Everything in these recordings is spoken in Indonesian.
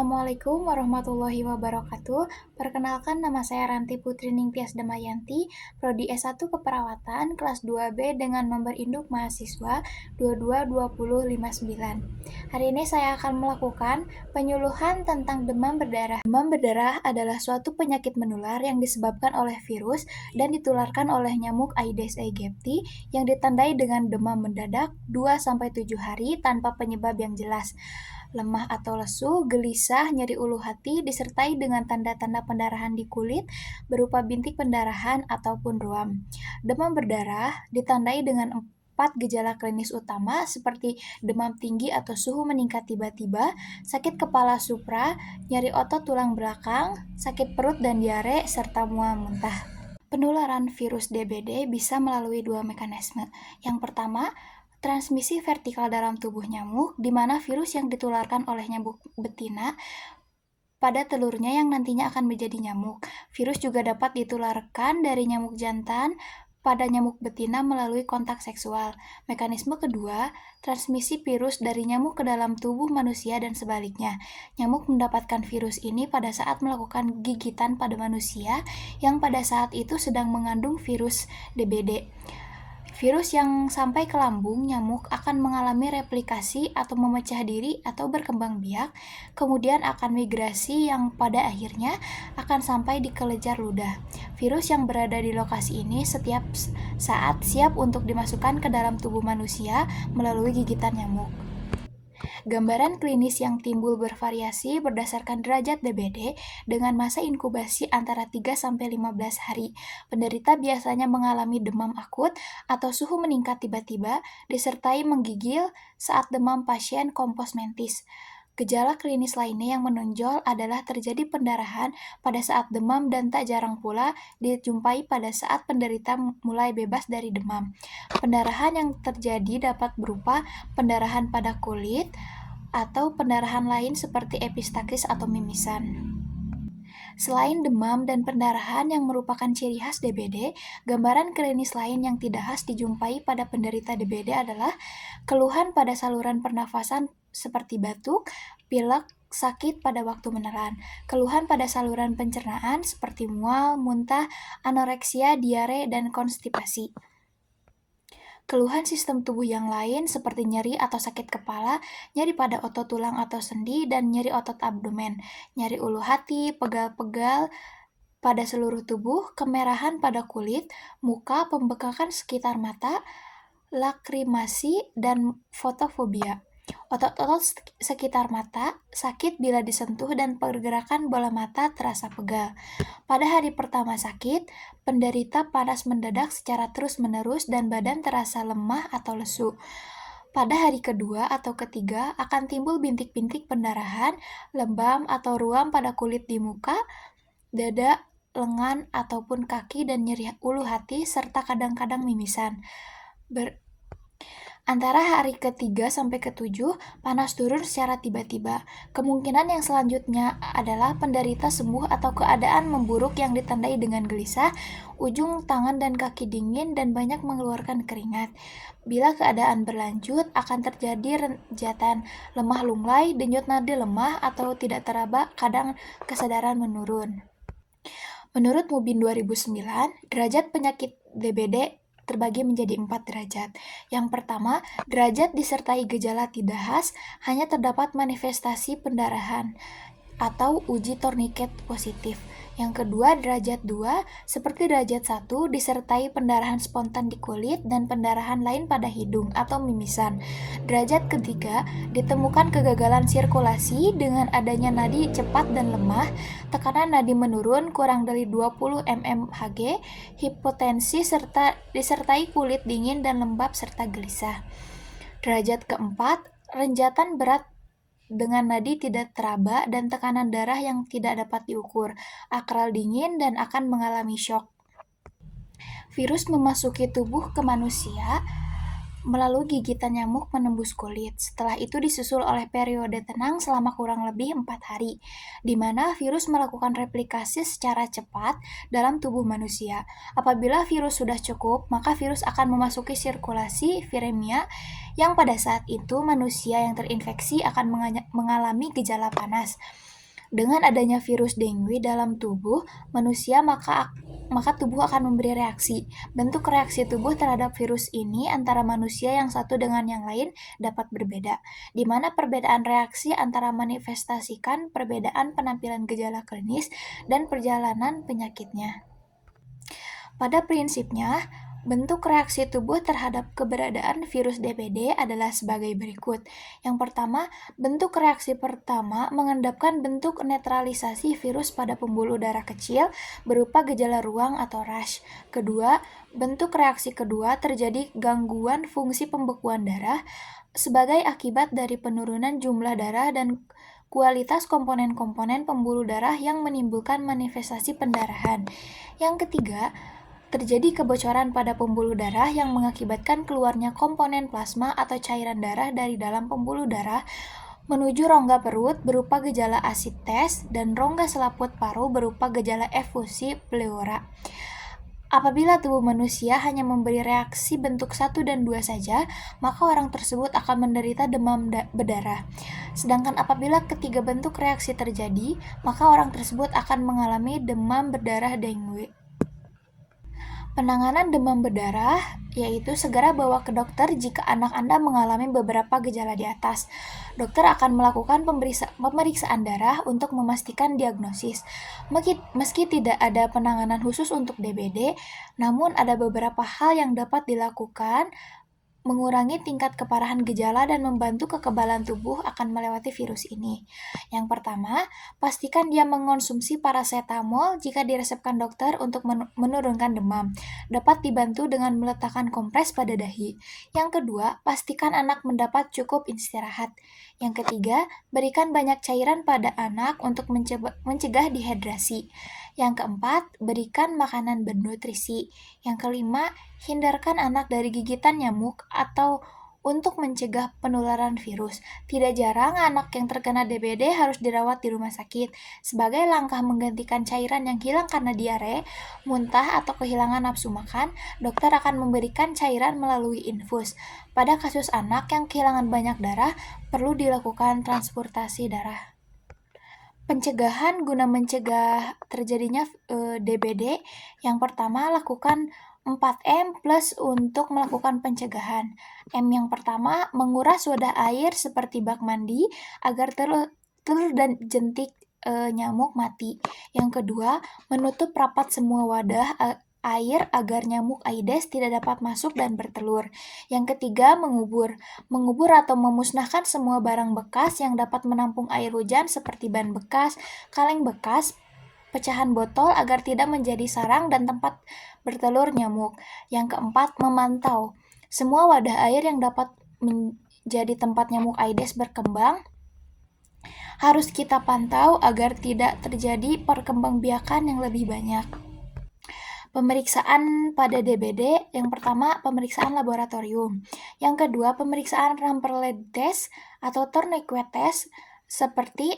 Assalamualaikum warahmatullahi wabarakatuh. Perkenalkan, nama saya Ranti Putri Ningtyas Damayanti, Prodi S1 Keperawatan, kelas 2B dengan nomor induk mahasiswa 222059. Hari ini saya akan melakukan penyuluhan tentang demam berdarah. Demam berdarah adalah suatu penyakit menular yang disebabkan oleh virus dan ditularkan oleh nyamuk Aedes aegypti yang ditandai dengan demam mendadak 2-7 hari tanpa penyebab yang jelas. Lemah atau lesu, gelisah, nyeri ulu hati, disertai dengan tanda-tanda pendarahan di kulit berupa bintik pendarahan ataupun ruam. Demam berdarah ditandai dengan 4 gejala klinis utama seperti demam tinggi atau suhu meningkat tiba-tiba, sakit kepala supra, nyeri otot tulang belakang, sakit perut dan diare, serta mual muntah. Penularan virus DBD bisa melalui 2 mekanisme. Yang pertama, transmisi vertikal dalam tubuh nyamuk, di mana virus yang ditularkan oleh nyamuk betina pada telurnya yang nantinya akan menjadi nyamuk. Virus juga dapat ditularkan dari nyamuk jantan pada nyamuk betina melalui kontak seksual. Mekanisme kedua, transmisi virus dari nyamuk ke dalam tubuh manusia dan sebaliknya. Nyamuk mendapatkan virus ini pada saat melakukan gigitan pada manusia yang pada saat itu sedang mengandung virus DBD. Virus yang sampai ke lambung nyamuk akan mengalami replikasi atau memecah diri atau berkembang biak, kemudian akan migrasi yang pada akhirnya akan sampai di kelenjar ludah. Virus yang berada di lokasi ini setiap saat siap untuk dimasukkan ke dalam tubuh manusia melalui gigitan nyamuk. Gambaran klinis yang timbul bervariasi berdasarkan derajat DBD dengan masa inkubasi antara 3-15 hari. Penderita biasanya mengalami demam akut atau suhu meningkat tiba-tiba disertai menggigil saat demam pasien kompos mentis. Gejala klinis lainnya yang menonjol adalah terjadi pendarahan pada saat demam dan tak jarang pula dijumpai pada saat penderita mulai bebas dari demam. Pendarahan yang terjadi dapat berupa pendarahan pada kulit atau pendarahan lain seperti epistaxis atau mimisan. Selain demam dan pendarahan yang merupakan ciri khas DBD, gambaran klinis lain yang tidak khas dijumpai pada penderita DBD adalah keluhan pada saluran pernafasan seperti batuk, pilek, sakit pada waktu menelan, keluhan pada saluran pencernaan seperti mual, muntah, anoreksia, diare, dan konstipasi. Keluhan sistem tubuh yang lain seperti nyeri atau sakit kepala, nyeri pada otot tulang atau sendi, dan nyeri otot abdomen, nyeri ulu hati, pegal-pegal pada seluruh tubuh, kemerahan pada kulit, muka, pembekakan sekitar mata, lakrimasi, dan fotofobia. Otot-otot sekitar mata sakit bila disentuh dan pergerakan bola mata terasa pegal. Pada hari pertama sakit, penderita panas mendadak secara terus-menerus dan badan terasa lemah atau lesu. Pada hari kedua atau ketiga akan timbul bintik-bintik pendarahan, lebam atau ruam pada kulit di muka, dada, lengan, ataupun kaki dan nyeri ulu hati serta kadang-kadang mimisan. Antara hari ke-3 sampai ke-7, panas turun secara tiba-tiba. Kemungkinan yang selanjutnya adalah penderita sembuh atau keadaan memburuk yang ditandai dengan gelisah, ujung tangan dan kaki dingin, dan banyak mengeluarkan keringat. Bila keadaan berlanjut, akan terjadi renjatan, lemah lunglai, denyut nadi lemah, atau tidak teraba, kadang kesadaran menurun. Menurut Mubin 2009, derajat penyakit DBD terbagi menjadi 4 derajat. Yang pertama, derajat disertai gejala tidak khas, hanya terdapat manifestasi pendarahan atau uji torniket positif. Yang kedua, derajat 2, seperti derajat 1, disertai pendarahan spontan di kulit dan pendarahan lain pada hidung atau mimisan. Derajat ketiga, ditemukan kegagalan sirkulasi dengan adanya nadi cepat dan lemah, tekanan nadi menurun kurang dari 20 mmHg, hipotensi serta disertai kulit dingin dan lembab serta gelisah. Derajat keempat, renjatan berat dengan nadi tidak teraba dan tekanan darah yang tidak dapat diukur, akral dingin, dan akan mengalami syok. Virus memasuki tubuh ke manusia melalui gigitan nyamuk menembus kulit. Setelah itu disusul oleh periode tenang selama kurang lebih 4 hari, di mana virus melakukan replikasi secara cepat dalam tubuh manusia. Apabila virus sudah cukup, maka virus akan memasuki sirkulasi viremia yang pada saat itu manusia yang terinfeksi akan mengalami gejala panas. Dengan adanya virus dengue dalam tubuh manusia, maka tubuh akan memberi reaksi. Bentuk reaksi tubuh terhadap virus ini antara manusia yang satu dengan yang lain dapat berbeda, di mana perbedaan reaksi antara manifestasikan perbedaan penampilan gejala klinis dan perjalanan penyakitnya. Pada prinsipnya, bentuk reaksi tubuh terhadap keberadaan virus DBD adalah sebagai berikut. Yang pertama, bentuk reaksi pertama mengendapkan bentuk netralisasi virus pada pembuluh darah kecil berupa gejala ruang atau rash. Kedua, bentuk reaksi kedua terjadi gangguan fungsi pembekuan darah sebagai akibat dari penurunan jumlah darah dan kualitas komponen-komponen pembuluh darah yang menimbulkan manifestasi pendarahan. Yang ketiga, terjadi kebocoran pada pembuluh darah yang mengakibatkan keluarnya komponen plasma atau cairan darah dari dalam pembuluh darah menuju rongga perut berupa gejala asid tes dan rongga selaput paru berupa gejala efusi pleura. Apabila tubuh manusia hanya memberi reaksi bentuk 1 dan 2 saja, maka orang tersebut akan menderita demam berdarah. Sedangkan apabila ketiga bentuk reaksi terjadi, maka orang tersebut akan mengalami demam berdarah dengue. Penanganan demam berdarah yaitu segera bawa ke dokter jika anak Anda mengalami beberapa gejala di atas. Dokter akan melakukan pemeriksaan darah untuk memastikan diagnosis. Meski tidak ada penanganan khusus untuk DBD, namun ada beberapa hal yang dapat dilakukan mengurangi tingkat keparahan gejala dan membantu kekebalan tubuh akan melewati virus ini. Yang pertama, pastikan dia mengonsumsi paracetamol jika diresepkan dokter untuk menurunkan demam. Dapat dibantu dengan meletakkan kompres pada dahi. Yang kedua, pastikan anak mendapat cukup istirahat. Yang ketiga, berikan banyak cairan pada anak untuk mencegah dehidrasi. Yang keempat, berikan makanan bernutrisi. Yang kelima, hindarkan anak dari gigitan nyamuk atau untuk mencegah penularan virus. Tidak jarang anak yang terkena DBD harus dirawat di rumah sakit. Sebagai langkah menggantikan cairan yang hilang karena diare, muntah, atau kehilangan nafsu makan, dokter akan memberikan cairan melalui infus. Pada kasus anak yang kehilangan banyak darah, perlu dilakukan transportasi darah. Pencegahan guna mencegah terjadinya DBD, yang pertama lakukan 4M plus untuk melakukan pencegahan. M yang pertama, menguras wadah air seperti bak mandi agar telur dan jentik nyamuk mati. Yang kedua, menutup rapat semua wadah air agar nyamuk Aedes tidak dapat masuk dan bertelur. Yang ketiga, mengubur atau memusnahkan semua barang bekas yang dapat menampung air hujan seperti ban bekas, kaleng bekas, pecahan botol agar tidak menjadi sarang dan tempat bertelur nyamuk. Yang keempat, memantau semua wadah air yang dapat menjadi tempat nyamuk Aedes berkembang harus kita pantau agar tidak terjadi perkembangbiakan yang lebih banyak. Pemeriksaan pada DBD, yang pertama pemeriksaan laboratorium. Yang kedua pemeriksaan Ramperled test atau tourniquet test seperti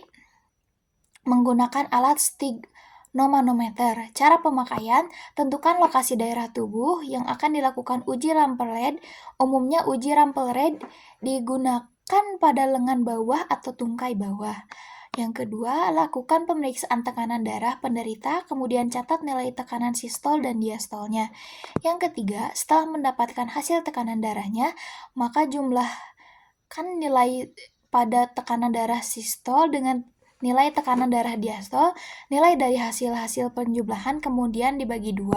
menggunakan alat stigmanometer. Cara pemakaian, tentukan lokasi daerah tubuh yang akan dilakukan uji Ramperled. Umumnya uji Ramperled digunakan pada lengan bawah atau tungkai bawah. Yang kedua, lakukan pemeriksaan tekanan darah penderita, kemudian catat nilai tekanan sistol dan diastolnya. Yang ketiga, setelah mendapatkan hasil tekanan darahnya, maka jumlahkan nilai pada tekanan darah sistol dengan nilai tekanan darah diastol, nilai dari hasil-hasil penjumlahan kemudian dibagi 2.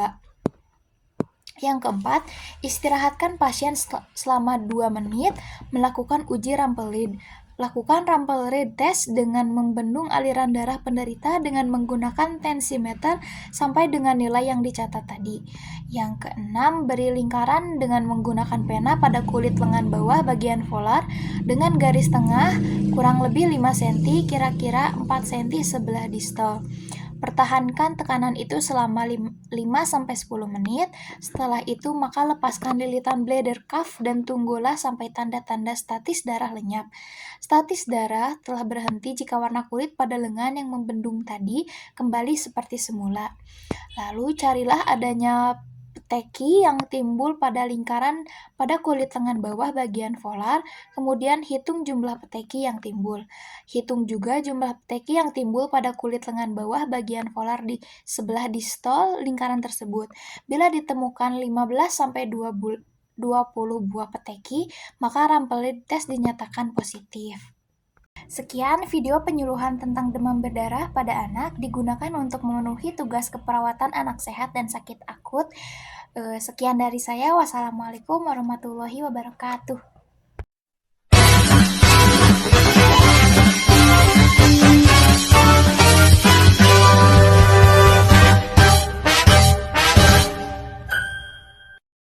Yang keempat, istirahatkan pasien selama 2 menit melakukan uji Ramperled. Lakukan Ramperled test dengan membendung aliran darah penderita dengan menggunakan tensimeter sampai dengan nilai yang dicatat tadi. Yang keenam, beri lingkaran dengan menggunakan pena pada kulit lengan bawah bagian volar dengan garis tengah kurang lebih 5 cm, kira-kira 4 cm sebelah distal. Pertahankan tekanan itu selama 5-10 menit. Setelah itu maka lepaskan lilitan bladder cuff dan tunggulah sampai tanda-tanda statis darah lenyap. Statis darah telah berhenti jika warna kulit pada lengan yang membendung tadi kembali seperti semula. Lalu carilah adanya peteki yang timbul pada lingkaran pada kulit lengan bawah bagian volar, kemudian hitung jumlah peteki yang timbul. Hitung juga jumlah peteki yang timbul pada kulit lengan bawah bagian volar di sebelah distol lingkaran tersebut. Bila ditemukan 15-20 buah peteki, maka rampelites dinyatakan positif. Sekian video penyuluhan tentang demam berdarah pada anak digunakan untuk memenuhi tugas keperawatan anak sehat dan sakit akut. Sekian dari saya. Wassalamualaikum warahmatullahi wabarakatuh.